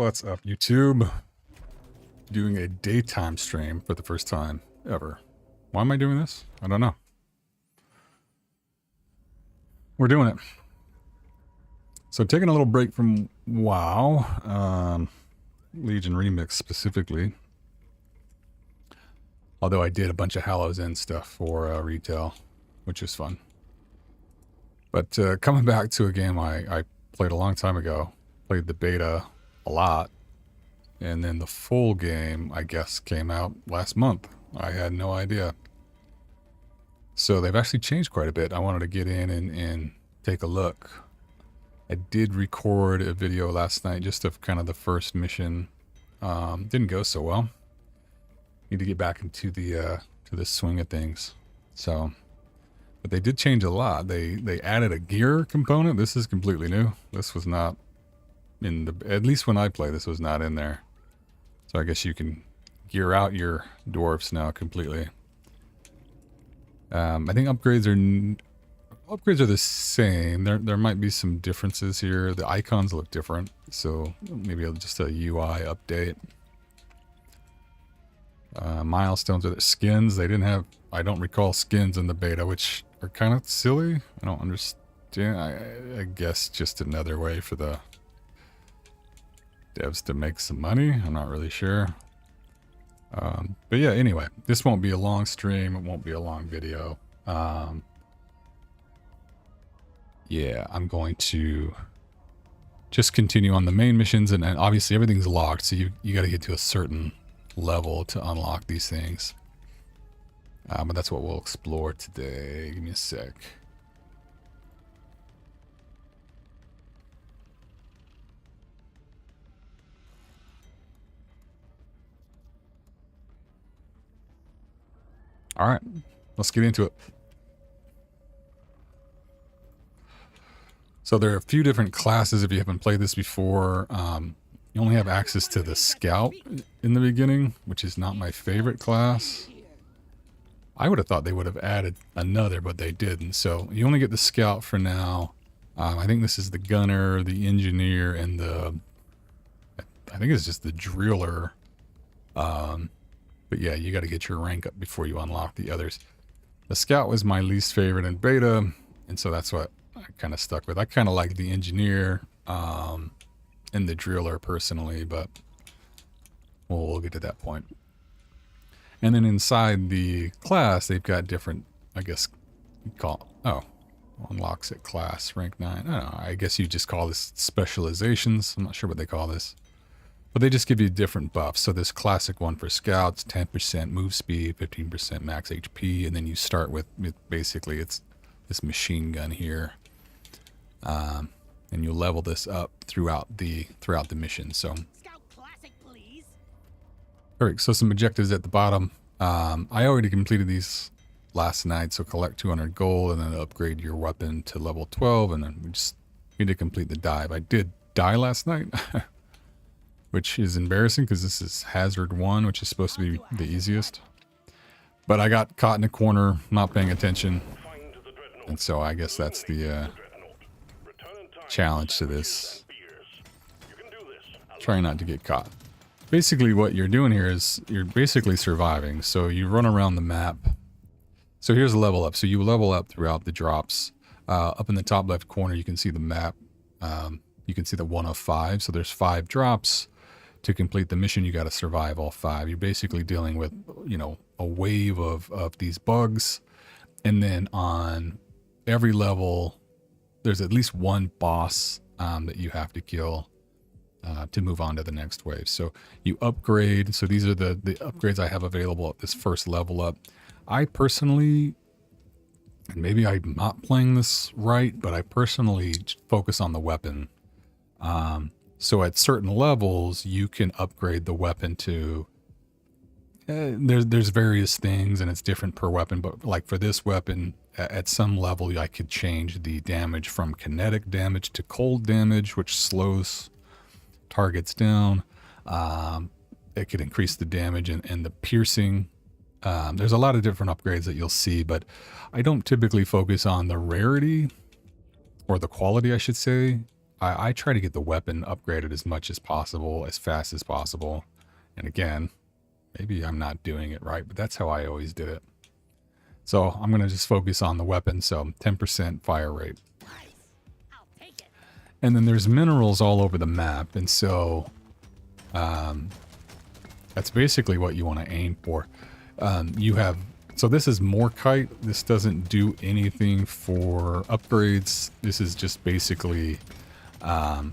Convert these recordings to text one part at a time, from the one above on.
What's up, YouTube? Doing a daytime stream for the first time ever. Why am I doing this? I don't know. We're doing it. So taking a little break from WoW, Legion Remix specifically. Although I did a bunch of Hallows End stuff for retail, which is fun. But coming back to a game I played a long time ago, played the beta a lot, and then the full game, I guess, came out last month. I had no idea. So they've actually changed quite a bit. I wanted to get in and take a look. I did record a video last night just of kind of the first mission. Didn't go so well. Need to get back into the to the swing of things. So, but they did change a lot. They added a gear component. This is completely new. This was not in the, at least when I play, this was not in there. So I guess you can gear out your dwarfs now completely. I think upgrades are the same. There might be some differences here. The icons look different, so maybe just a UI update. Milestones are the skins. They didn't have, I don't recall skins in the beta, which are kind of silly. I don't understand. I guess just another way for the devs to make some money. I'm not really sure. But yeah, anyway, this won't be a long stream. It won't be a long video. Yeah, I'm going to just continue on the main missions, and obviously everything's locked, so you got to get to a certain level to unlock these things. But that's what we'll explore today. Give me a sec. All right, let's get into it. So there are a few different classes if you haven't played this before. You only have access to the Scout in the beginning, which is not my favorite class. I would have thought they would have added another, but they didn't. So you only get the Scout for now. I think this is the Gunner, the Engineer, and the... I think it's just the Driller. But yeah, you got to get your rank up before you unlock the others. The Scout was my least favorite in beta, and so that's what I kind of stuck with. I kind of like the Engineer and the Driller personally, but we'll get to that point. And then inside the class, they've got different, I guess, unlocks at class, rank 9. I don't know, I guess you just call this specializations. I'm not sure what they call this. But they just give you different buffs. So this classic one for Scouts, 10% move speed, 15% max HP, and then you start with basically it's this machine gun here. And you level this up throughout the mission. So, all right. So some objectives at the bottom. I already completed these last night. So collect 200 gold and then upgrade your weapon to level 12, and then we just need to complete the dive. I did die last night, which is embarrassing because this is Hazard 1, which is supposed to be the easiest. But I got caught in a corner, not paying attention, and so I guess that's the challenge to this. Try not to get caught. Basically what you're doing here is you're basically surviving. So you run around the map. So here's a level up. So you level up throughout the drops. Up in the top left corner you can see the map. You can see the 1 of 5. So there's 5 drops. To complete the mission you got to survive all 5. You're basically dealing with, you know, a wave of these bugs. And then on every level there's at least one boss that you have to kill to move on to the next wave. So you upgrade. So these are the upgrades I have available at this first level up. I personally, and maybe I'm not playing this right, but I personally focus on the weapon. So at certain levels, you can upgrade the weapon to... there's various things, and it's different per weapon. But like for this weapon, at some level, I could change the damage from kinetic damage to cold damage, which slows targets down. It could increase the damage and the piercing. There's a lot of different upgrades that you'll see, but I don't typically focus on the rarity, or the quality, I should say. I try to get the weapon upgraded as much as possible, as fast as possible. And again, maybe I'm not doing it right, but that's how I always did it. So I'm going to just focus on the weapon. So 10% fire rate. And then there's minerals all over the map. And so that's basically what you want to aim for. So this is Morkite. This doesn't do anything for upgrades. This is just basically,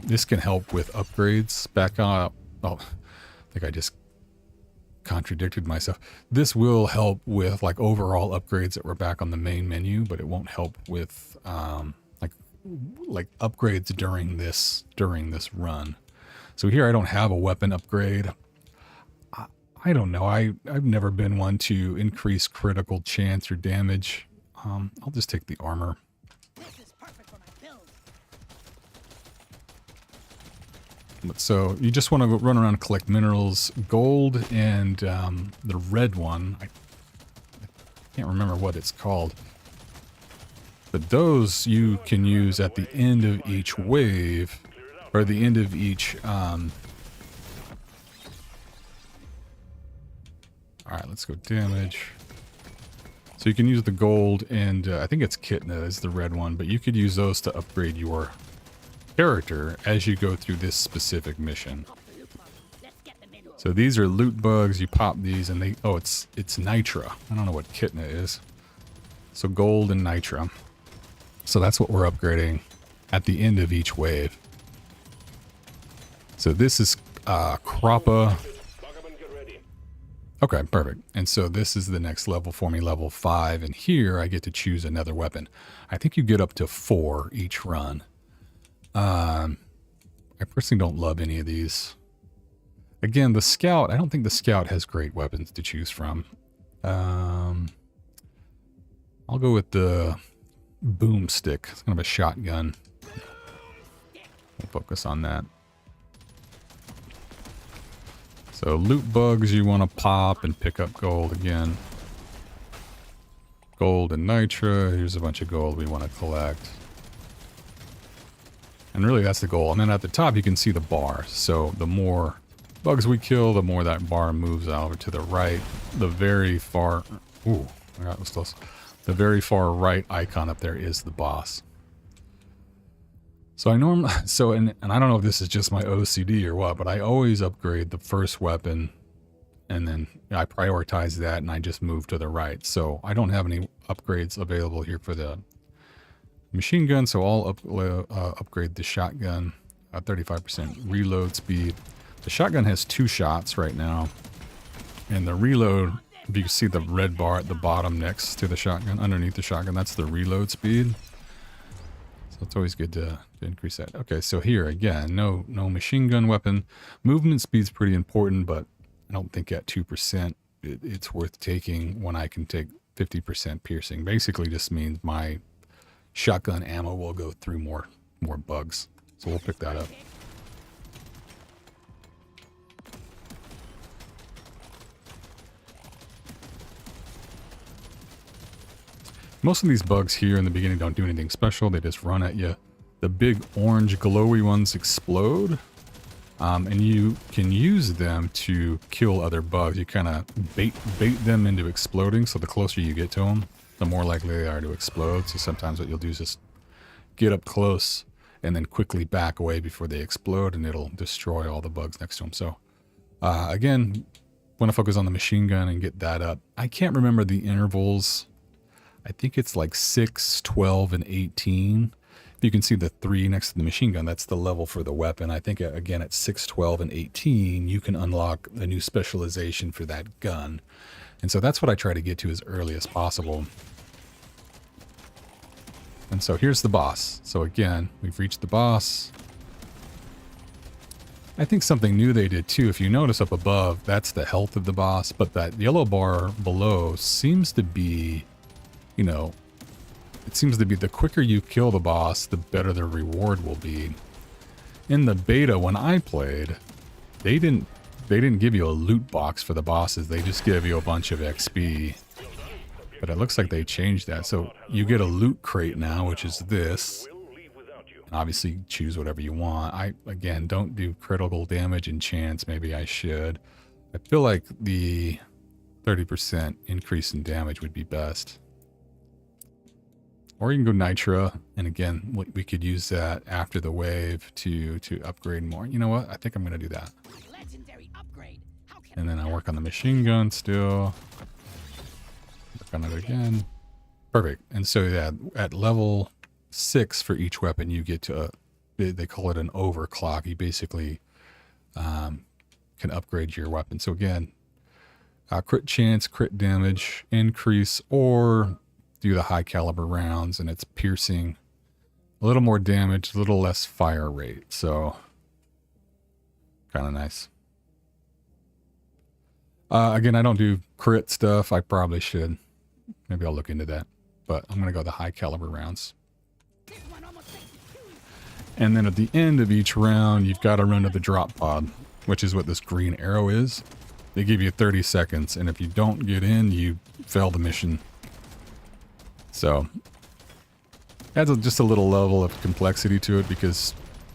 this can help with upgrades back up. Oh, I think I just contradicted myself. This will help with like overall upgrades that were back on the main menu, but it won't help with like upgrades during this run. So here I don't have a weapon upgrade. I don't know. I've never been one to increase critical chance or damage. I'll just take the armor. So you just want to run around and collect minerals, gold, and the red one. I can't remember what it's called. But those you can use at the end of each wave, or the end of each... Alright, let's go damage. So you can use the gold, and I think it's Kitna is the red one, but you could use those to upgrade your character as you go through this specific mission. So these are loot bugs. You pop these and they... Oh, it's Nitra. I don't know what Kitna is. So gold and Nitra. So that's what we're upgrading at the end of each wave. So this is Croppa. Okay, perfect. And so this is the next level for me, level 5. And here I get to choose another weapon. I think you get up to 4 each run. I personally don't love any of these. Again, the Scout, I don't think the Scout has great weapons to choose from. I'll go with the Boomstick. It's kind of a shotgun. We'll focus on that. So loot bugs you want to pop and pick up gold again. Gold and Nitra. Here's a bunch of gold we want to collect. And really that's the goal. And then at the top you can see the bar. So the more bugs we kill, the more that bar moves over to the right. The very far... Ooh, that was close. The very far right icon up there is the boss. So I normally... So, and I don't know if this is just my OCD or what, but I always upgrade the first weapon. And then I prioritize that and I just move to the right. So I don't have any upgrades available here for the machine gun, so I'll upgrade the shotgun, 35% reload speed. The shotgun has 2 shots right now, and the reload, if you can see the red bar at the bottom next to the shotgun, underneath the shotgun, that's the reload speed. So it's always good to increase that. Okay, so here again, no machine gun weapon. Movement speed's pretty important, but I don't think at 2% it's worth taking when I can take 50% piercing. Basically just means my shotgun ammo will go through more bugs. So we'll pick that up. Most of these bugs here in the beginning don't do anything special. They just run at you. The big orange glowy ones explode. And you can use them to kill other bugs. You kind of bait them into exploding. So the closer you get to them, the more likely they are to explode. So sometimes what you'll do is just get up close and then quickly back away before they explode, and it'll destroy all the bugs next to them. So again, want to focus on the machine gun and get that up. I can't remember the intervals. I think it's like 6, 12, and 18. If you can see the 3 next to the machine gun, that's the level for the weapon. I think again at 6, 12, and 18, you can unlock a new specialization for that gun. And so that's what I try to get to as early as possible. And so here's the boss. So again, we've reached the boss. I think something new they did too, if you notice up above, that's the health of the boss, but that yellow bar below seems to be, you know, it seems to be the quicker you kill the boss, the better the reward will be. In the beta, when I played, they didn't give you a loot box for the bosses. They just give you a bunch of XP. But it looks like they changed that. So you get a loot crate now, which is this. And obviously choose whatever you want. I, again, don't do critical damage and chance. Maybe I should. I feel like the 30% increase in damage would be best. Or you can go Nitra, and again, we could use that after the wave to upgrade more. You know what? I think I'm going to do that. And then I work on the machine gun still. Work on it again. Perfect. And so yeah, at level 6 for each weapon, you get to, they call it an overclock. You basically can upgrade your weapon. So again, crit chance, crit damage, increase, or do the high caliber rounds, and it's piercing, a little more damage, a little less fire rate. So kind of nice. Again, I don't do crit stuff. I probably should. Maybe I'll look into that. But I'm going to go the high caliber rounds. And then at the end of each round, you've got to run to the drop pod, which is what this green arrow is. They give you 30 seconds, and if you don't get in, you fail the mission. So, adds just a little level of complexity to it, because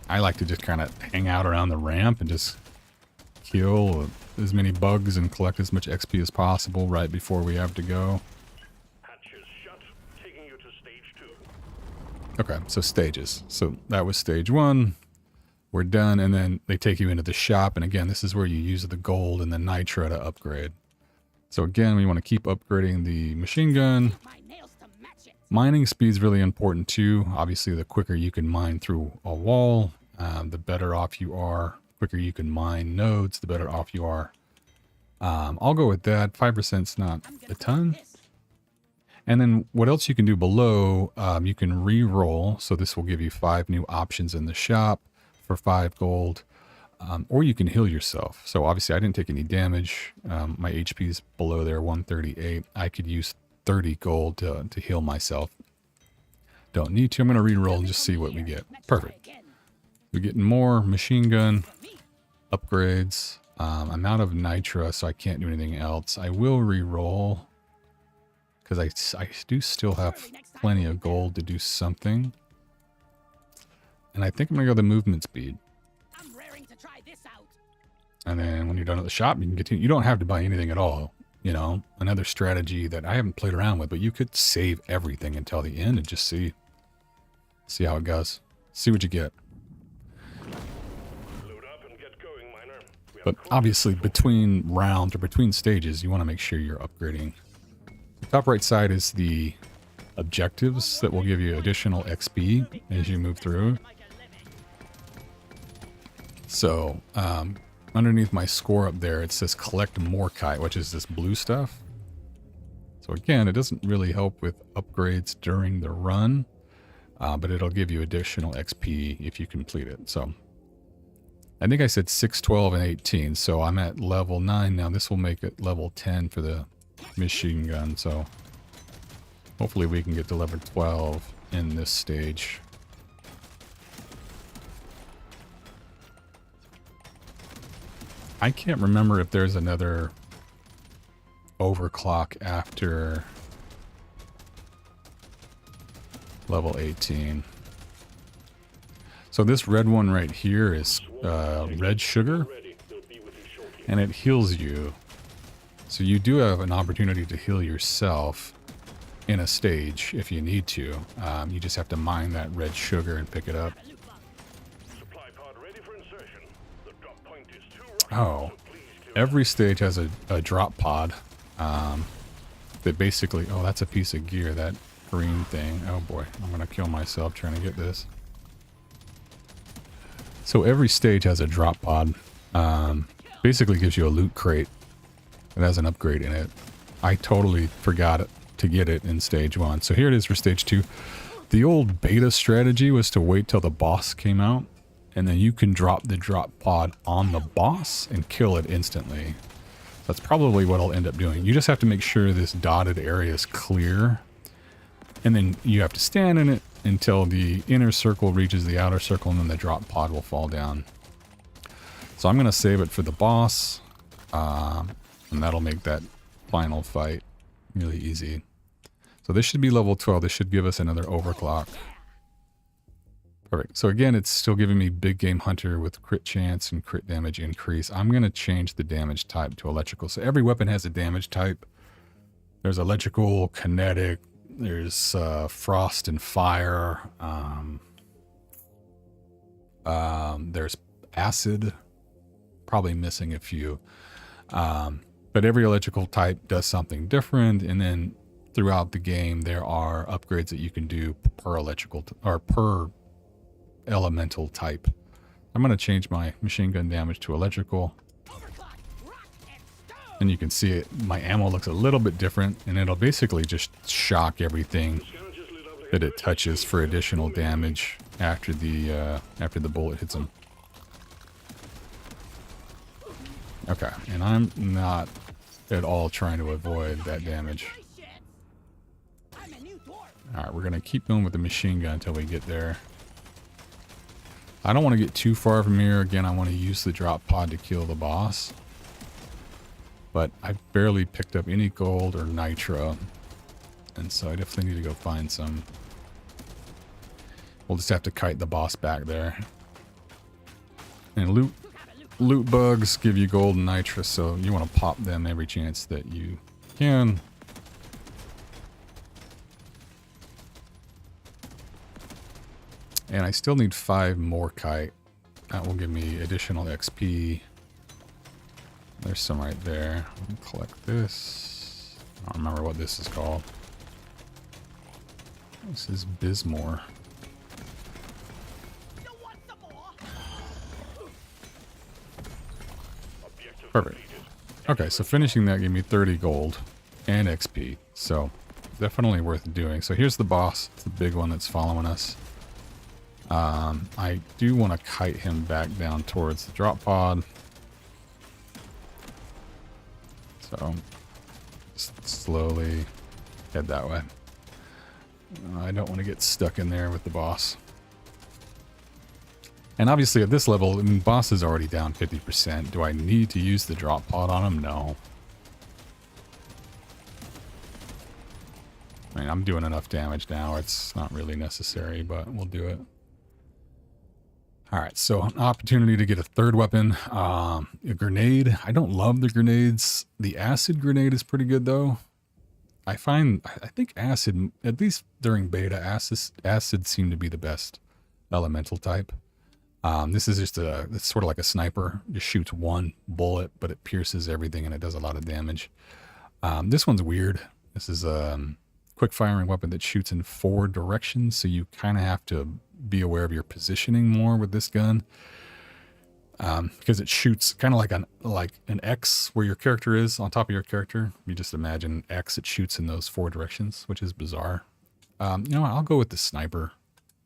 I like to just kind of hang out around the ramp and just kill as many bugs and collect as much XP as possible right before we have to go. Hatches shut, taking you to stage 2. Okay, so stages. So that was stage 1. We're done, and then they take you into the shop, and again, this is where you use the gold and the nitro to upgrade. So again, we want to keep upgrading the machine gun. Mining speed is really important too. Obviously, the quicker you can mine through a wall, the better off you are. The quicker you can mine nodes, the better off you are. I'll go with that. 5% is not a ton. And then what else you can do below, you can re-roll. So this will give you 5 new options in the shop for 5 gold. Or you can heal yourself. So obviously I didn't take any damage. My HP is below there, 138. I could use 30 gold to heal myself. Don't need to. I'm going to re-roll and just see what we get. Perfect. We're getting more machine gun upgrades. I'm out of nitro, so I can't do anything else. I will re-roll because I do still have plenty of gold to do something. And I think I'm going to go the movement speed. And then when you're done at the shop, you can continue. You don't have to buy anything at all. You know, another strategy that I haven't played around with, but you could save everything until the end and just see how it goes. See what you get. Load up and get going, miner. But obviously between rounds or between stages, you want to make sure you're upgrading. The top right side is the objectives that will give you additional XP as you move through. So, underneath my score up there, it says collect Morkite, which is this blue stuff. So again, it doesn't really help with upgrades during the run, but it'll give you additional XP if you complete it. So I think I said 6, 12, and 18. So I'm at level 9 now. This will make it level 10 for the machine gun. So hopefully we can get to level 12 in this stage. I can't remember if there's another overclock after level 18. So this red one right here is red sugar, and it heals you. So you do have an opportunity to heal yourself in a stage if you need to. You just have to mine that red sugar and pick it up. Oh, every stage has a drop pod that basically, oh, that's a piece of gear, that green thing. Oh boy, I'm going to kill myself trying to get this. So every stage has a drop pod. Basically gives you a loot crate that has an upgrade in it. I totally forgot to get it in stage 1. So here it is for stage 2. The old beta strategy was to wait till the boss came out, and then you can drop the drop pod on the boss and kill it instantly. That's probably what I'll end up doing. You just have to make sure this dotted area is clear. And then you have to stand in it until the inner circle reaches the outer circle, and then the drop pod will fall down. So I'm going to save it for the boss. And that'll make that final fight really easy. So this should be level 12. This should give us another overclock. Perfect. So again, it's still giving me big game hunter with crit chance and crit damage increase. I'm going to change the damage type to electrical. So every weapon has a damage type. There's electrical, kinetic, there's frost and fire. There's acid, probably missing a few. But every electrical type does something different. And then throughout the game, there are upgrades that you can do per electrical or per elemental type. I'm going to change my machine gun damage to electrical. And you can see it, my ammo looks a little bit different, and it'll basically just shock everything that it touches for additional damage after the bullet hits them. Okay, and I'm not at all trying to avoid that damage. Alright, we're going to keep going with the machine gun until we get there. I don't want to get too far from here. Again, I want to use the drop pod to kill the boss. But I barely picked up any gold or nitro. And so I definitely need to go find some. We'll just have to kite the boss back there. And loot bugs give you gold and nitro, so you want to pop them every chance that you can. And I still need 5 more kite. That will give me additional XP. There's some right there. I'll collect this. I don't remember what this is called. This is Bismore. Perfect. Okay, so finishing that gave me 30 gold and XP. So definitely worth doing. So here's the boss. It's the big one that's following us. I do want to kite him back down towards the drop pod. So just slowly head that way. I don't want to get stuck in there with the boss. And obviously at this level, I mean, boss is already down 50%. Do I need to use the drop pod on him? No. I mean, I'm doing enough damage now. It's not really necessary, but we'll do it. Alright, so an opportunity to get a third weapon. A grenade. I don't love the grenades. The acid grenade is pretty good, though. I think acid, at least during beta, acid seemed to be the best elemental type. This is just it's sort of like a sniper. Just shoots one bullet, but it pierces everything and it does a lot of damage. This one's weird. This is a quick firing weapon that shoots in 4 directions, so you kind of have to be aware of your positioning more with this gun. Because it shoots kind of like an X where your character is on top of your character. You just imagine X, it shoots in those 4 directions, which is bizarre. You know what, I'll go with the sniper.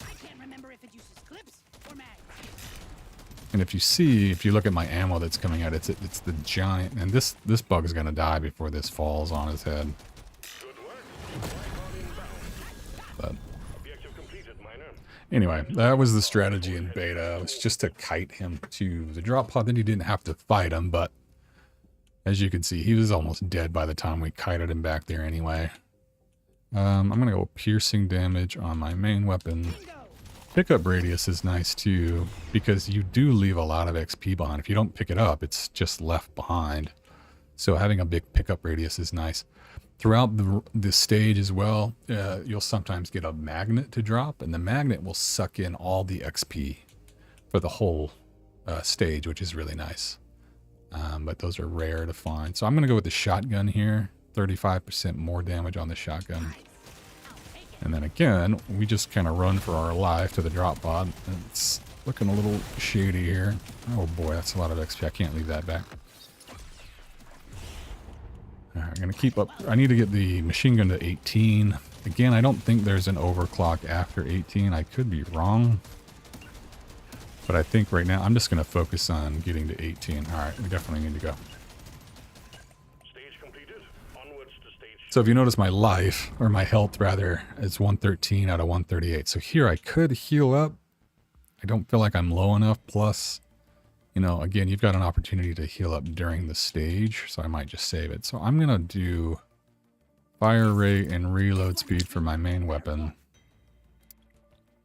I can't remember if it uses clips or mags. And if you look at my ammo that's coming out, it's the giant, and this bug is gonna die before this falls on his head. But anyway, that was the strategy in beta. It was just to kite him to the drop pod. Then you didn't have to fight him, but as you can see, he was almost dead by the time we kited him back there anyway. I'm going to go piercing damage on my main weapon. Pickup radius is nice too, because you do leave a lot of XP behind. If you don't pick it up, it's just left behind. So having a big pickup radius is nice. Throughout the stage as well, you'll sometimes get a magnet to drop, and the magnet will suck in all the XP for the whole stage, which is really nice. But those are rare to find. So I'm going to go with the shotgun here. 35% more damage on the shotgun. And then again, we just kind of run for our life to the drop pod. It's looking a little shady here. Oh boy, that's a lot of XP. I can't leave that back. I'm going to keep up. I need to get the machine gun to 18. Again, I don't think there's an overclock after 18. I could be wrong. But I think right now I'm just going to focus on getting to 18. All right, we definitely need to go. Stage completed. Onwards to stage. So if you notice, my life, or my health rather, is 113 out of 138. So here I could heal up. I don't feel like I'm low enough. Plus, you know, again, you've got an opportunity to heal up during the stage, so I might just save it. So I'm going to do fire rate and reload speed for my main weapon.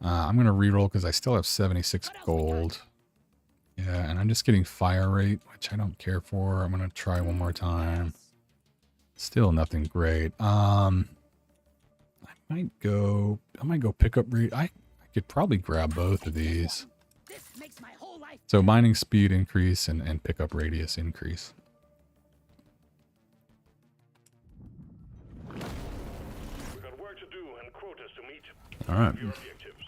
I'm going to reroll because I still have 76 gold. Yeah, and I'm just getting fire rate, which I don't care for. I'm going to try one more time. Still nothing great. I might go pickup rate. I could probably grab both of these. This makes my whole life. So mining speed increase and pickup radius increase. We've got work to do and quotas to meet. All right. Your objectives.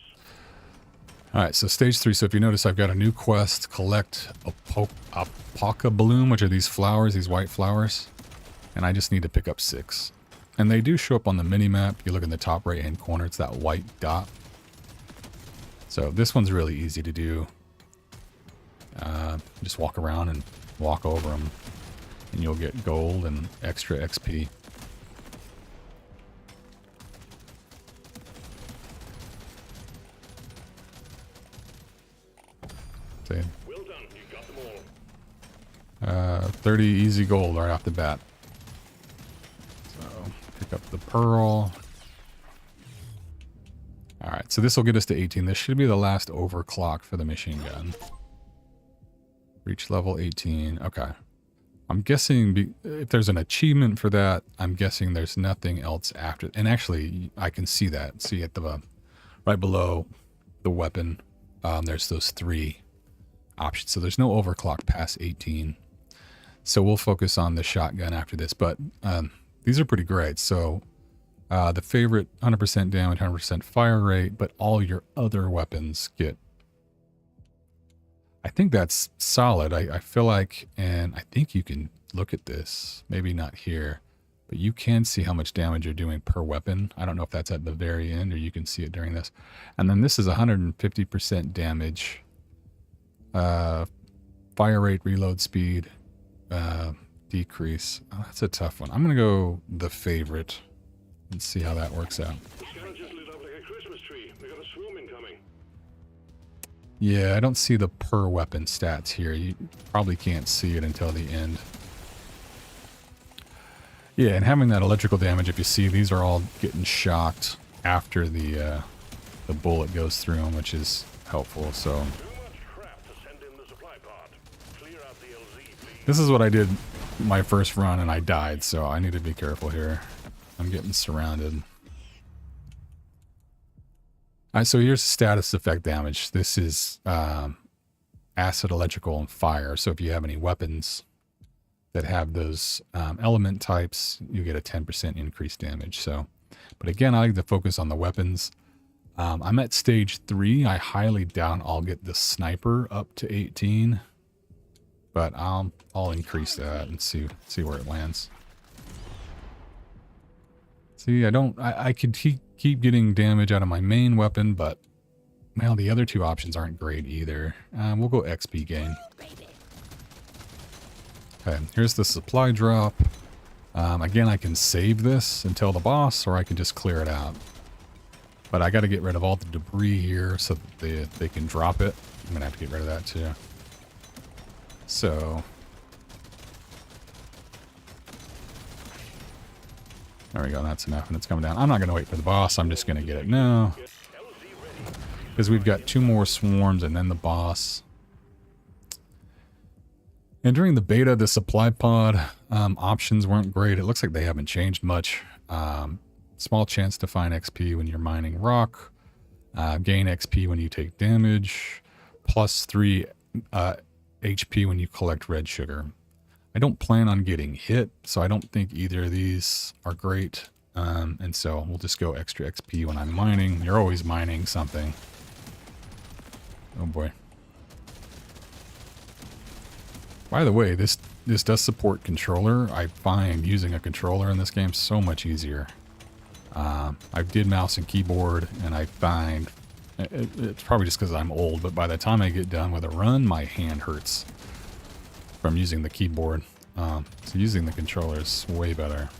All right, so stage 3. So if you notice, I've got a new quest, collect Apoca Bloom, which are these flowers, these white flowers. And I just need to pick up 6. And they do show up on the mini-map. You look in the top right-hand corner, it's that white dot. So this one's really easy to do. Just walk around and walk over them. And you'll get gold and extra XP. See? Well done. You got them all. 30 easy gold right off the bat. So pick up the pearl. Alright, so this will get us to 18. This should be the last overclock for the machine gun. Reach level 18. Okay. I'm guessing if there's an achievement for that, I'm guessing there's nothing else after. And actually, I can see that. See at the right below the weapon, there's those 3 options. So there's no overclock past 18. So we'll focus on the shotgun after this. But these are pretty great. So the favorite 100% damage, 100% fire rate, but all your other weapons get. I think that's solid. I feel like, and I think you can look at this, maybe not here, but you can see how much damage you're doing per weapon. I don't know if that's at the very end or you can see it during this. And then this is 150% damage, fire rate, reload speed, decrease. Oh, that's a tough one. I'm going to go the favorite and see how that works out. The scanner just lit up like a Christmas tree. We got a swoon incoming. Yeah, I don't see the per weapon stats here. You probably can't see it until the end. Yeah, and having that electrical damage, if you see, these are all getting shocked after the bullet goes through them, which is helpful. So Too much crap to send in the supply pod. Clear out the LZ, please. this is what I did my first run, and I died. So I need to be careful here. I'm getting surrounded. Alright, so here's status effect damage. This is acid, electrical, and fire. So if you have any weapons that have those element types, you get a 10% increased damage. So, but again, I like to focus on the weapons. I'm at stage 3. I highly doubt I'll get the sniper up to 18, but I'll increase that and see where it lands. See, I could keep getting damage out of my main weapon, but, well, the other 2 options aren't great either. We'll go XP gain. Okay, here's the supply drop. Again, I can save this until the boss, or I can just clear it out. But I got to get rid of all the debris here so that they can drop it. I'm going to have to get rid of that too. So... there we go, that's enough, and it's coming down. I'm not going to wait for the boss, I'm just going to get it now. Because we've got 2 more swarms and then the boss. And during the beta, the supply pod options weren't great. It looks like they haven't changed much. Small chance to find XP when you're mining rock. Gain XP when you take damage. Plus 3 HP when you collect red sugar. I don't plan on getting hit, so I don't think either of these are great. And so we'll just go extra XP when I'm mining. You're always mining something. Oh boy. By the way, this does support controller. I find using a controller in this game so much easier. I did mouse and keyboard, and I find... it's probably just because I'm old, but by the time I get done with a run, my hand hurts from using the keyboard. So using the controller is way better.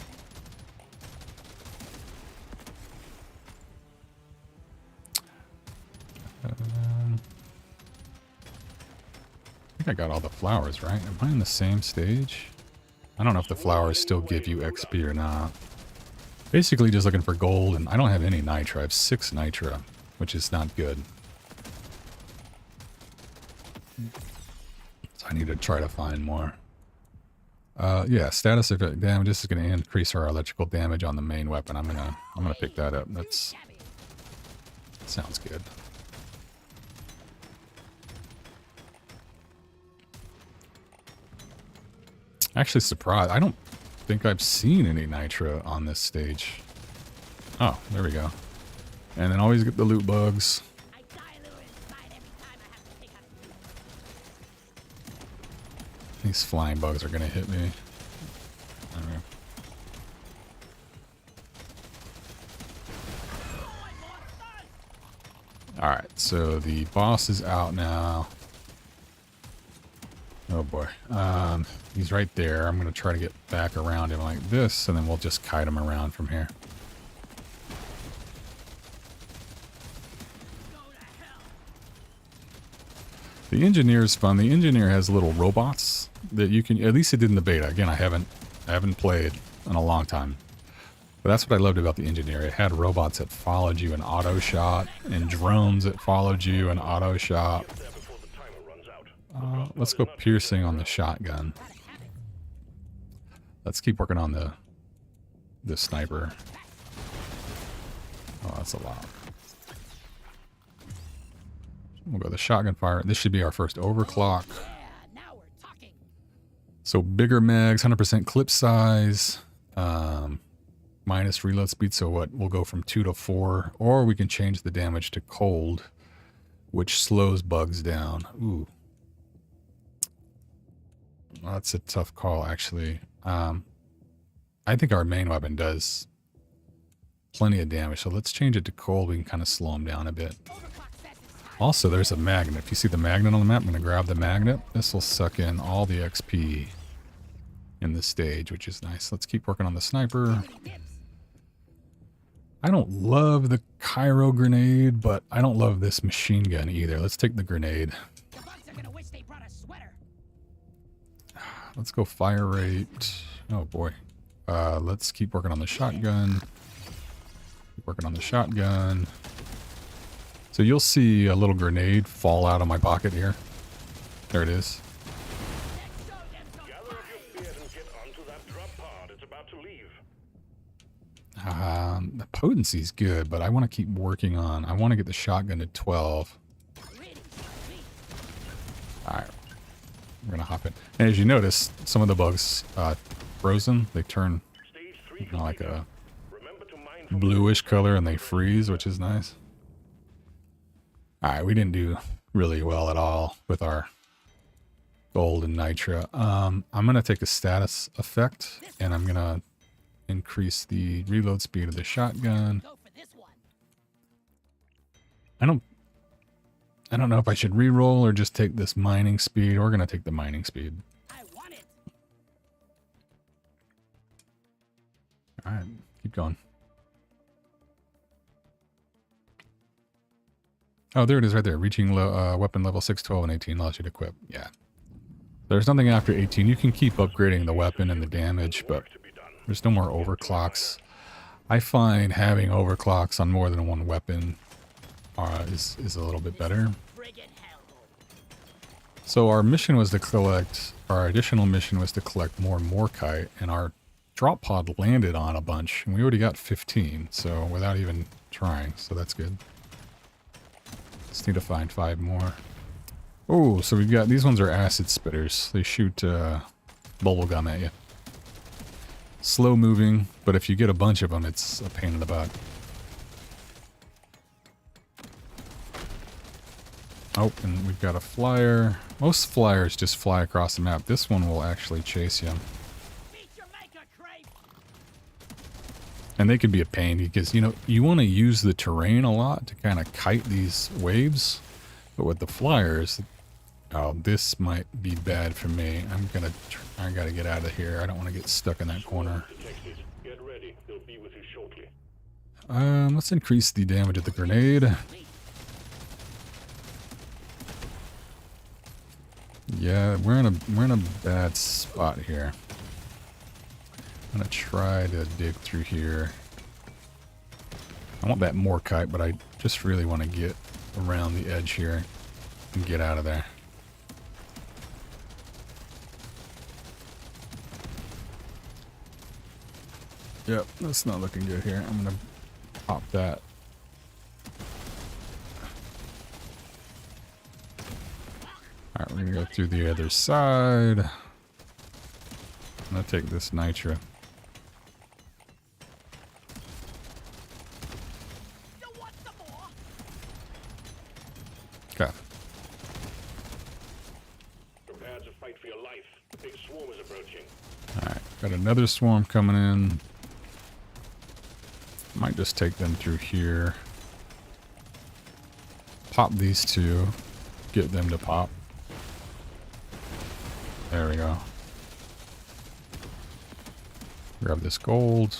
I think I got all the flowers, right? Am I in the same stage? I don't know if the flowers still give you XP or not. Basically just looking for gold, and I don't have any nitra. I have 6 nitra, which is not good. So I need to try to find more. Yeah, status effect damage. This is going to increase our electrical damage on the main weapon. I'm gonna pick that up. That sounds good. Actually surprised. I don't think I've seen any nitro on this stage. Oh, there we go. And then always get the loot bugs. I die a little inside every time I have to take out a loot. These flying bugs are gonna hit me. I don't know. Alright, so the boss is out now. Oh boy. He's right there. I'm gonna try to get back around him like this, and then we'll just kite him around from here. The engineer is fun. The engineer has little robots that you can, at least it did in the beta. Again, I haven't played in a long time. But that's what I loved about the engineer. It had robots that followed you in auto shot, and drones that followed you in auto shot. Let's go piercing on the shotgun. Let's keep working on the sniper. Oh, that's a lot. We'll go the shotgun fire. This should be our first overclock. Yeah, now we're talking. So bigger mags, 100% clip size, minus reload speed. So what? We'll go from 2 to 4, or we can change the damage to cold, which slows bugs down. Ooh. Well, that's a tough call, actually. I think our main weapon does plenty of damage, so let's change it to cold. We can kind of slow them down a bit. Also, there's a magnet. If you see the magnet on the map, I'm going to grab the magnet. This will suck in all the XP in this stage, which is nice. Let's keep working on the sniper. I don't love the Cairo grenade, but I don't love this machine gun either. Let's take the grenade. The bugs are gonna wish they brought a sweater. Let's go fire rate. Oh boy. Let's keep working on the shotgun. Keep working on the shotgun. So you'll see a little grenade fall out of my pocket here. There it is. Gather up your gear and get onto that drop pod. It's about to leave. The potency's good, but I want to keep working on. I want to get the shotgun to 12. Alright. We're going to hop in. And as you notice, some of the bugs frozen. They turn like a bluish color and they freeze, which is nice. Alright, we didn't do really well at all with our gold and nitro. I'm going to take a status effect, and I'm going to increase the reload speed of the shotgun. Go for this one. I don't know if I should re-roll or just take this mining speed. We're going to take the mining speed. I want it. Alright, keep going. Oh, there it is right there. Reaching weapon level 6, 12, and 18 allows you to equip. Yeah. There's nothing after 18. You can keep upgrading the weapon and the damage, but there's no more overclocks. I find having overclocks on more than one weapon is a little bit better. So our mission was to collect, our additional mission was to collect more Morkite, and our drop pod landed on a bunch, and we already got 15, so without even trying, so that's good. Just need to find 5 more. Oh, so we've got, these ones are acid spitters. They shoot bubblegum at you. Slow moving, but if you get a bunch of them, it's a pain in the butt. Oh, and we've got a flyer. Most flyers just fly across the map. This one will actually chase you. And they can be a pain because, you know, you want to use the terrain a lot to kind of kite these waves. But with the flyers, oh, this might be bad for me. I gotta get out of here. I don't want to get stuck in that corner. Get ready. They'll be with you shortly. Let's increase the damage of the grenade. Yeah, we're in a bad spot here. I'm gonna try to dig through here. I want that Morkite, but I Just really want to get around the edge here and get out of there. Yep, that's not looking good here. I'm gonna pop that. Alright, we're gonna go through the other side. I'm gonna take this nitro. Okay. Prepare to fight for your life. The big swarm is approaching. Alright, got another swarm coming in. Might just take them through here. Pop these two. Get them to pop. There we go. Grab this gold.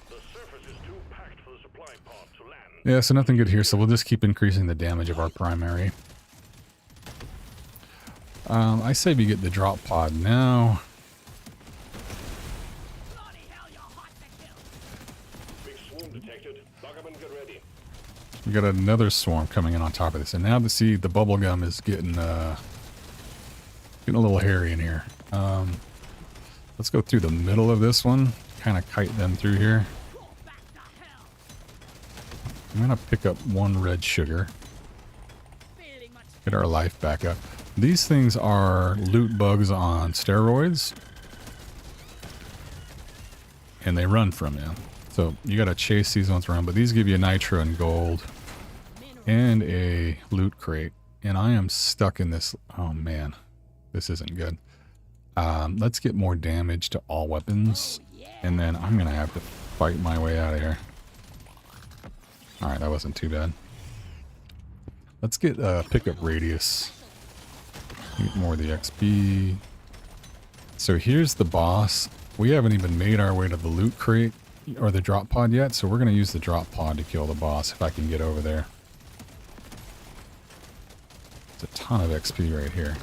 The surface is too packed for the supply pod to land. Yeah, so nothing good here, so we'll just keep increasing the damage of our primary. I say we get the drop pod now. Bloody hell, you're hot to kill. Big swarm detected. Lock up and get ready. We got another swarm coming in on top of this, and now see the bubble gum is getting getting a little hairy in here. Let's go through the middle of this one, kind of kite them through here. Back to hell. I'm gonna pick up one red sugar, Feeling much get our life back up. These things are loot bugs on steroids, and they run from you. So you gotta chase these ones around, but these give you nitro and gold and a loot crate. And I am stuck in this. Oh man, this isn't good. Let's get more damage to all weapons, and then I'm gonna have to fight my way out of here. All right, that wasn't too bad. Let's get pickup radius. Get more of the XP. So here's the boss. We haven't even made our way to the loot crate or the drop pod yet, so we're going to use the drop pod to kill the boss if I can get over there. It's a ton of XP right here.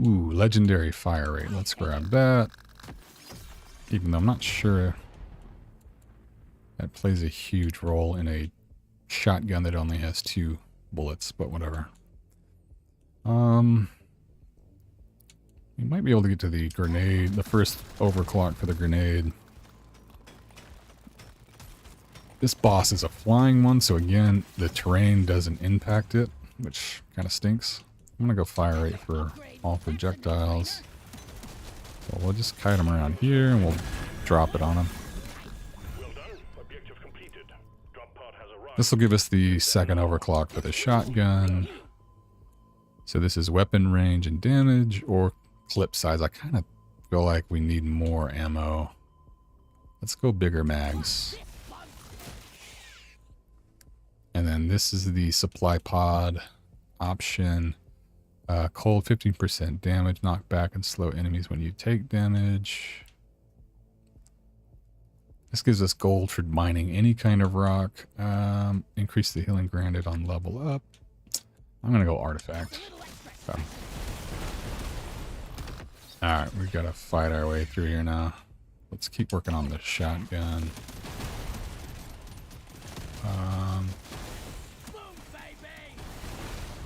Ooh, legendary fire rate. Let's grab that. Even though I'm not sure that plays a huge role in a shotgun that only has 2 bullets, but whatever. We might be able to get to the grenade, the first overclock for the grenade. This boss is a flying one, so again, the terrain doesn't impact it, which kind of stinks. I'm gonna go fire rate for all projectiles. So we'll just kite them around here and we'll drop it on them. Well done. Objective completed. Drop pod has arrived. This will give us the second overclock for the shotgun. So this is weapon range and damage or clip size. I kind of feel like we need more ammo. Let's go bigger mags. And then this is the supply pod option. Cold 15% damage, knock back and slow enemies when you take damage. This gives us gold for mining any kind of rock. Increase the healing granted on level up. I'm gonna go artifact. Okay. Alright, we've got to fight our way through here now. Let's keep working on the shotgun.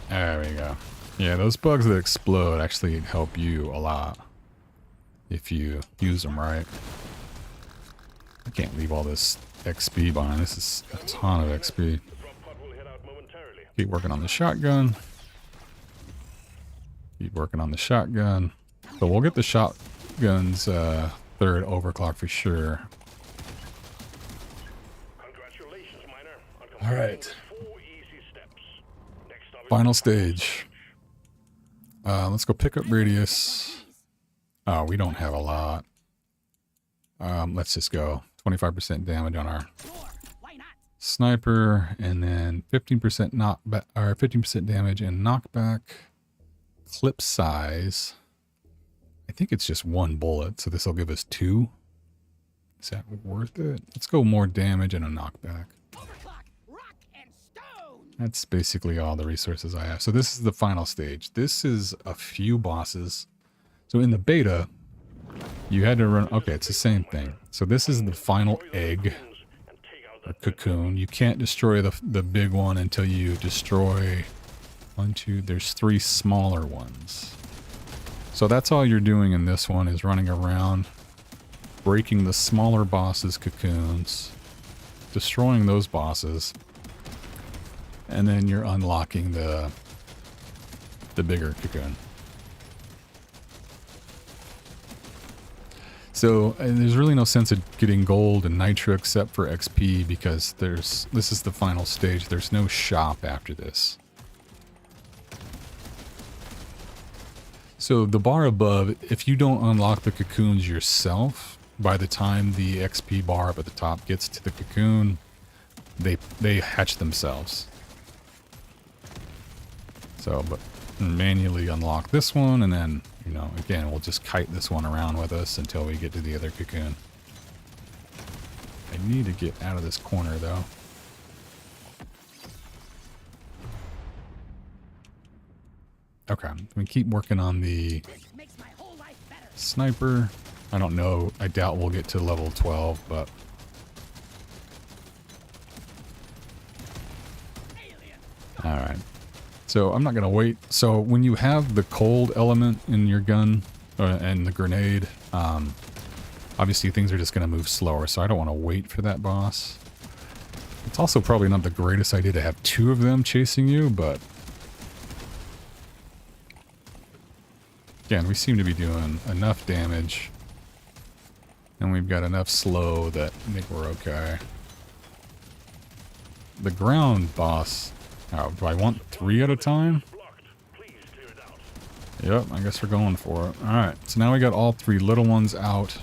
There we go. Yeah, those bugs that explode actually help you a lot if you use them right. I can't leave all this XP behind. This is a ton of XP. The drop pod will head out momentarily. Keep working on the shotgun. Keep working on the shotgun. So we'll get the shotgun's third overclock for sure. Congratulations, miner. All right. 4 easy steps. Next stop is Final stage. Let's go pick up radius. Oh, we don't have a lot. Let's just go 25% damage on our why not? sniper, and then 15% knockback or 15% damage and knockback. Clip size. I think it's just 1 bullet, so this will give us 2. Is that worth it? Let's go more damage and a knockback. Overclock, rock and stone. That's basically all the resources I have. So this is the final stage. This is a few bosses. So in the beta, You had to run... Okay, it's the same thing. So this is the final egg, And take out or cocoon. You can't destroy the big one until you destroy... One, two... There's 3 smaller ones. So that's all you're doing in this one, is running around, breaking the smaller bosses' cocoons, destroying those bosses, and then you're unlocking the bigger cocoon. So there's really no sense of getting gold and nitro except for XP, because this is the final stage. There's no shop after this. So the bar above, if you don't unlock the cocoons yourself, by the time the XP bar up at the top gets to the cocoon, they hatch themselves. So, but manually unlock this one, and then, you know, again, we'll just kite this one around with us until we get to the other cocoon. I need to get out of this corner, though. Okay, we keep working on the Makes my whole life better. sniper. I don't know. I doubt we'll get to level 12, but... Alright. So I'm not going to wait. So when you have the cold element in your gun and the grenade, obviously things are just going to move slower. So I don't want to wait for that boss. It's also probably not the greatest idea to have 2 of them chasing you, but... Again, we seem to be doing enough damage. And we've got enough slow that I think we're okay. The ground boss... Oh, do I want 3 at a time? blocked. Please clear it out. Yep, I guess we're going for it. Alright, so now we got all 3 little ones out.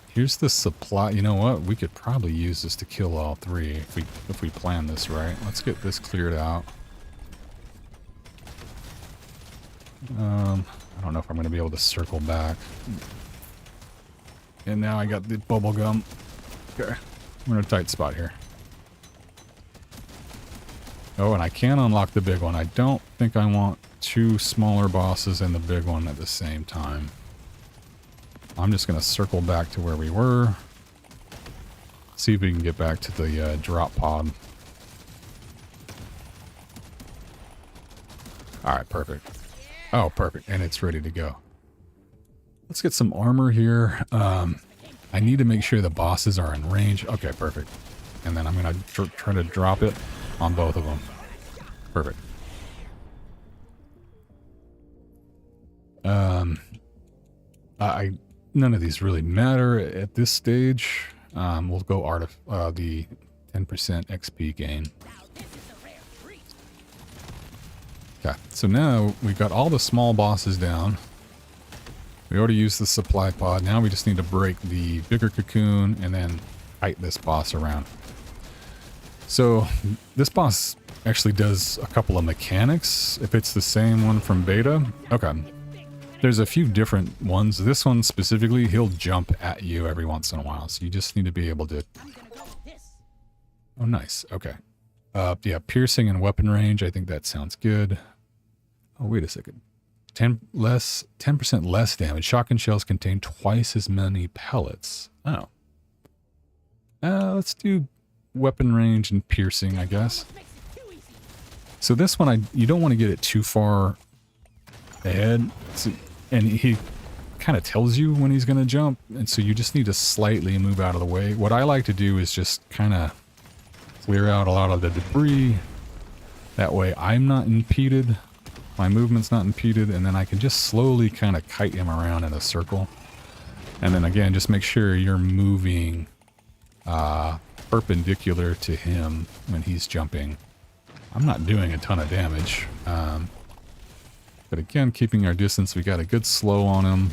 Here's the supply. You know what? We could probably use this to kill all 3 if we plan this right. Let's get this cleared out. I don't know if I'm going to be able to circle back. And now I got the bubble gum. Okay, we're in a tight spot here. Oh, and I can unlock the big one. I don't think I want 2 smaller bosses and the big one at the same time. I'm just going to circle back to where we were. See if we can get back to the drop pod. Alright, perfect. Oh, perfect. And it's ready to go. Let's get some armor here. I need to make sure the bosses are in range. Okay, perfect. And then I'm going to try to drop it on both of them. Perfect. None of these really matter at this stage. We'll go the 10% XP gain. Okay, so now we've got all the small bosses down. We already used the supply pod. Now we just need to break the bigger cocoon and then kite this boss around. So this boss actually does a couple of mechanics, if it's the same one from beta. Okay. There's a few different ones. This one specifically, he'll jump at you every once in a while. So you just need to be able to... Oh, nice. Okay. Yeah, piercing and weapon range. I think that sounds good. Oh, wait a second. 10% less damage. Shotgun shells contain twice as many pellets. Oh. Let's do weapon range and piercing, I guess. So this one, you don't want to get it too far ahead. And he kind of tells you when he's going to jump. And so you just need to slightly move out of the way. What I like to do is just kind of clear out a lot of the debris. That way I'm not impeded. My movement's not impeded. And then I can just slowly kind of kite him around in a circle. And then again, just make sure you're moving perpendicular to him when he's jumping. I'm not doing a ton of damage. But again, keeping our distance, we got a good slow on him.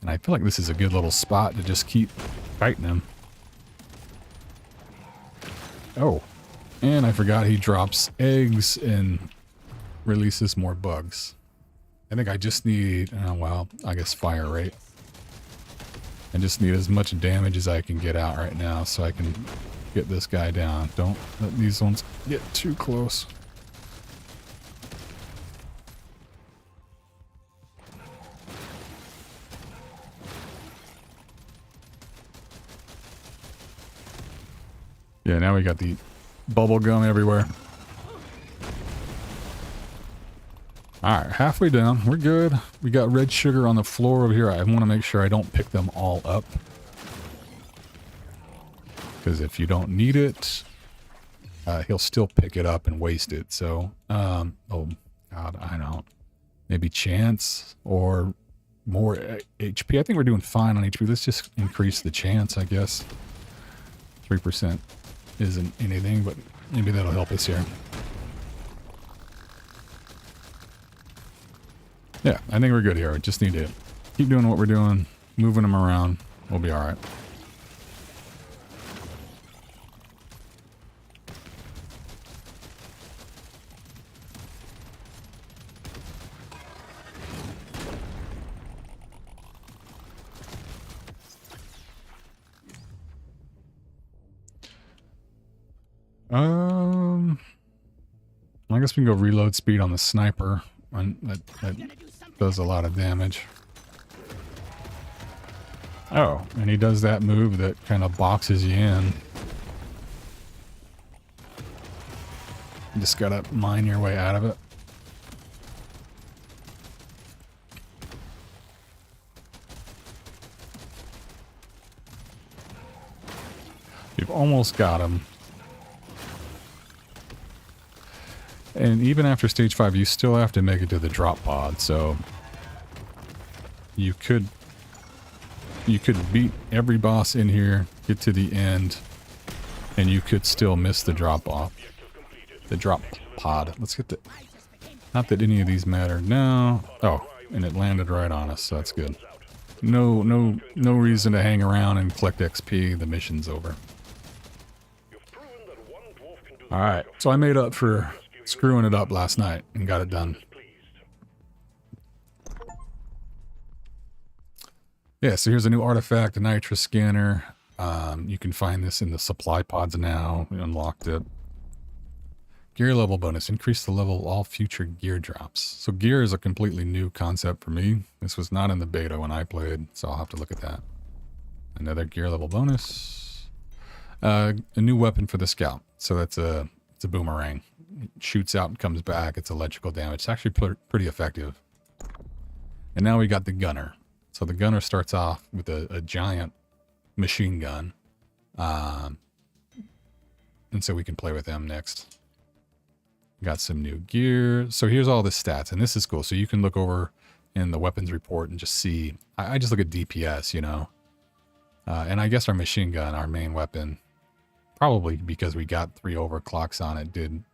And I feel like this is a good little spot to just keep fighting him. Oh, and I forgot he drops eggs and releases more bugs. I think I just need, well, I guess fire rate. I just need as much damage as I can get out right now so I can get this guy down. Don't let these ones get too close. Yeah, now we got the bubble gum everywhere. Alright, halfway down. We're good. We got red sugar on the floor over here. I want to make sure I don't pick them all up. Because if you don't need it, he'll still pick it up and waste it. So, oh God, I don't. Maybe chance or more HP. I think we're doing fine on HP. Let's just increase the chance, I guess. 3% isn't anything, but maybe that'll help us here. Yeah, I think we're good here. We just need to keep doing what we're doing, moving them around. We'll be all right. I guess we can go reload speed on the sniper. That does a lot of damage. Oh, and he does that move that kind of boxes you in. You just gotta mine your way out of it. You've almost got him. And even after stage 5, you still have to make it to the drop pod, so you could beat every boss in here, get to the end, and you could still miss the drop off. The drop pod. Let's get the... Not that any of these matter now. Oh, and it landed right on us, so that's good. No reason to hang around and collect XP. The mission's over. Alright, so I made up for screwing it up last night and got it done. Yeah, so here's a new artifact, a nitrous scanner. You can find this in the supply pods now. We unlocked it. Gear level bonus. Increase the level of all future gear drops. So gear is a completely new concept for me. This was not in the beta when I played, so I'll have to look at that. Another gear level bonus. A new weapon for the scout. So it's a boomerang. It shoots out and comes back. It's electrical damage. It's actually pretty effective. And now we got the gunner. So the gunner starts off with a giant machine gun. And so we can play with them next. Got some new gear. So here's all the stats. And this is cool. So you can look over in the weapons report and just see. I just look at DPS, you know. And I guess our machine gun, our main weapon, probably because we got 3 overclocks on it, did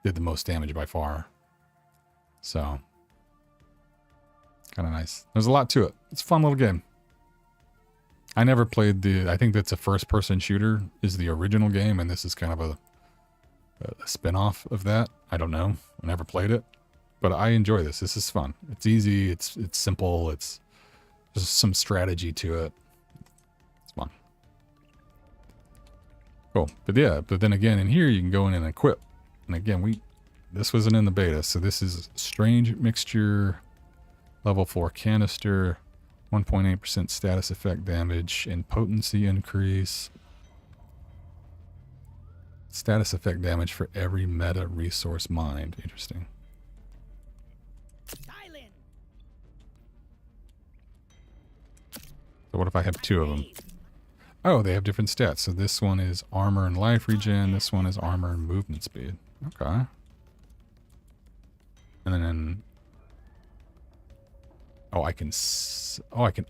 the most damage by far. So kind of nice. There's a lot to it. It's a fun little game. I never played I think that's a first-person shooter is the original game, and this is kind of a spin-off of that. I don't know. I never played it, but I enjoy this. This is fun. It's easy. It's simple. It's just some strategy to it. It's fun. Cool. But yeah, but then again, in here you can go in and equip. And again, this wasn't in the beta, so this is strange mixture, level 4 canister, 1.8% status effect damage, and potency increase. Status effect damage for every meta resource mined. Interesting. Silent. So what if I have 2 of them? Oh, they have different stats. So this one is armor and life regen. This one is armor and movement speed. Okay. And then... Oh, I can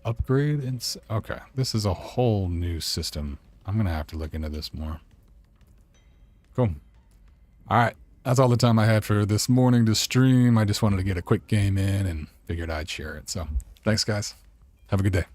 upgrade and... Okay. This is a whole new system. I'm going to have to look into this more. Cool. Alright. That's all the time I had for this morning to stream. I just wanted to get a quick game in and figured I'd share it. So, thanks guys. Have a good day.